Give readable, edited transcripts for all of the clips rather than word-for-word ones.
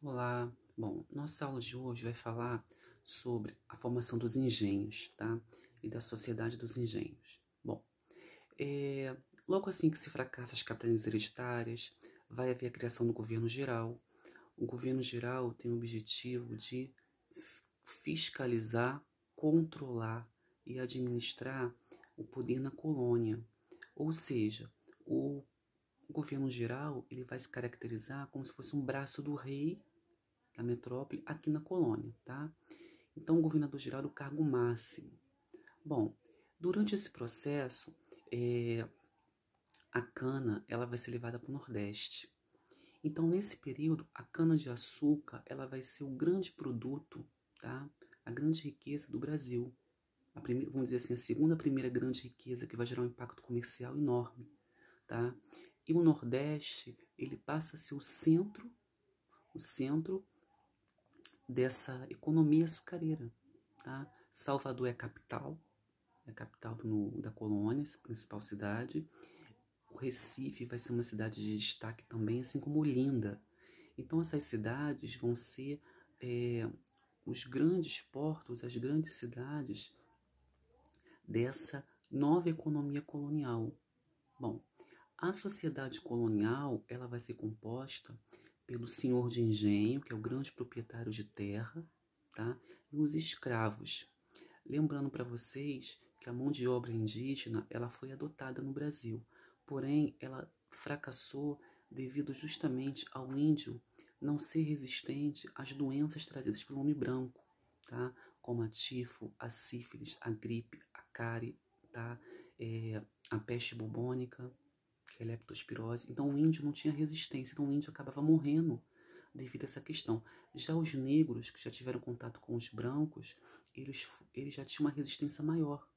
Olá, bom, nossa aula de hoje vai falar sobre a formação dos engenhos, tá? E da sociedade dos engenhos. Bom, é, logo assim que se fracassa as capitanias hereditárias, vai haver a criação do governo geral. O governo geral tem o objetivo de fiscalizar, controlar e administrar o poder na colônia. Ou seja, o governo geral ele vai se caracterizar como se fosse um braço do rei da metrópole aqui na colônia, tá? Então, o governador geral é o cargo máximo. Bom, durante esse processo, a cana ela vai ser levada para o Nordeste. Então, nesse período, a cana-de-açúcar ela vai ser o grande produto, tá? A grande riqueza do Brasil. A primeira, vamos dizer assim, a segunda primeira grande riqueza que vai gerar um impacto comercial enorme, tá? E o Nordeste, ele passa a ser o centro dessa economia açucareira, tá? Salvador é a capital da colônia, essa principal cidade. O Recife vai ser uma cidade de destaque também, assim como Olinda. Então essas cidades vão ser os grandes portos, as grandes cidades dessa nova economia colonial. Bom, a sociedade colonial ela vai ser composta pelo senhor de engenho, que é o grande proprietário de terra, tá? E os escravos. Lembrando para vocês que a mão de obra indígena ela foi adotada no Brasil, porém ela fracassou devido justamente ao índio não ser resistente às doenças trazidas pelo homem branco, tá? Como a tifo, a sífilis, a gripe, a cárie, tá? A peste bubônica, que é a leptospirose. Então o índio não tinha resistência, então o índio acabava morrendo devido a essa questão. Já os negros, que já tiveram contato com os brancos, eles já tinham uma resistência maior.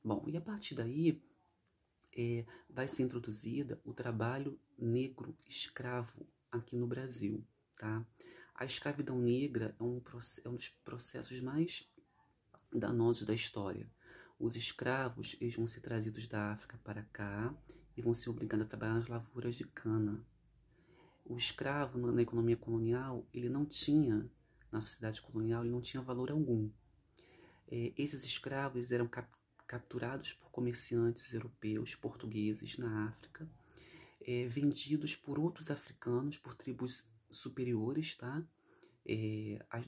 Bom, e a partir daí vai ser introduzida o trabalho negro escravo aqui no Brasil, tá? A escravidão negra é um dos processos mais danosos da história. Os escravos eles vão ser trazidos da África para cá e vão ser obrigados a trabalhar nas lavouras de cana. O escravo na economia colonial, ele não tinha, na sociedade colonial, ele não tinha valor algum. Esses escravos eles eram capturados por comerciantes europeus, portugueses na África, vendidos por outros africanos, por tribos superiores, tá?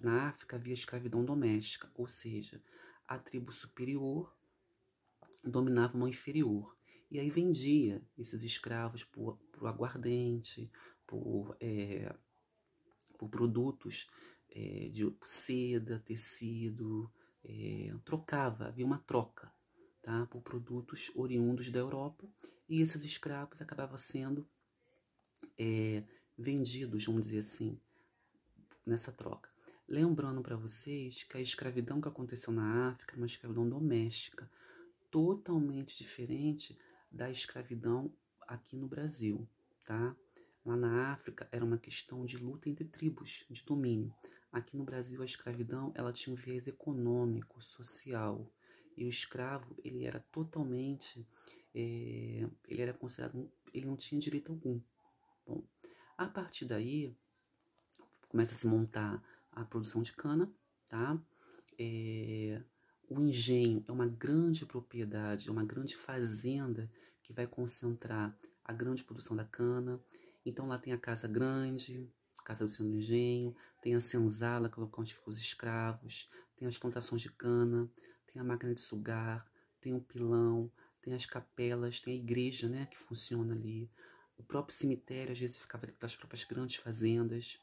Na África havia escravidão doméstica, ou seja, a tribo superior dominava uma inferior. E aí vendia esses escravos por aguardente, por produtos de seda, tecido, trocava, havia uma troca, tá? Por produtos oriundos da Europa, e esses escravos acabavam sendo vendidos, vamos dizer assim, nessa troca. Lembrando para vocês que a escravidão que aconteceu na África é uma escravidão doméstica, totalmente diferente da escravidão aqui no Brasil, tá? Lá na África era uma questão de luta entre tribos, de domínio. Aqui no Brasil a escravidão ela tinha um viés econômico, social. E o escravo ele era totalmente, ele era considerado, ele não tinha direito algum. Bom, a partir daí começa a se montar a produção de cana, tá? O engenho é uma grande propriedade, é uma grande fazenda que vai concentrar a grande produção da cana. Então lá tem a casa grande, casa do senhor do engenho, tem a senzala, que é o local onde ficam os escravos, tem as plantações de cana, tem a máquina de sugar, tem o pilão, tem as capelas, tem a igreja, né, que funciona ali. O próprio cemitério às vezes ficava dentro das próprias grandes fazendas.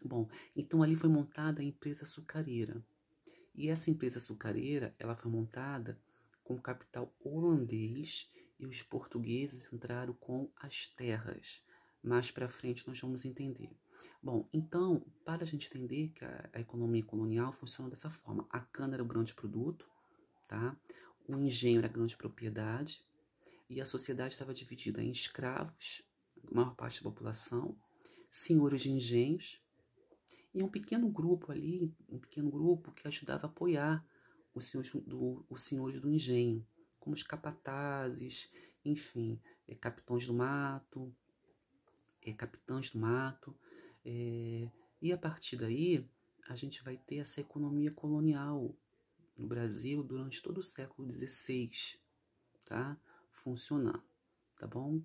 Bom, então ali foi montada a empresa açucareira. E essa empresa açucareira, ela foi montada com capital holandês e os portugueses entraram com as terras. Mais para frente nós vamos entender. Bom, então, para a gente entender que a economia colonial funciona dessa forma. A cana era o grande produto, tá? O engenho era a grande propriedade e a sociedade estava dividida em escravos, a maior parte da população, senhores de engenhos, e um pequeno grupo ali, um pequeno grupo que ajudava a apoiar os senhores do engenho, como os capatazes, enfim, capitães do mato, E a partir daí, a gente vai ter essa economia colonial no Brasil durante todo o século XVI, tá? Funcionando, tá bom?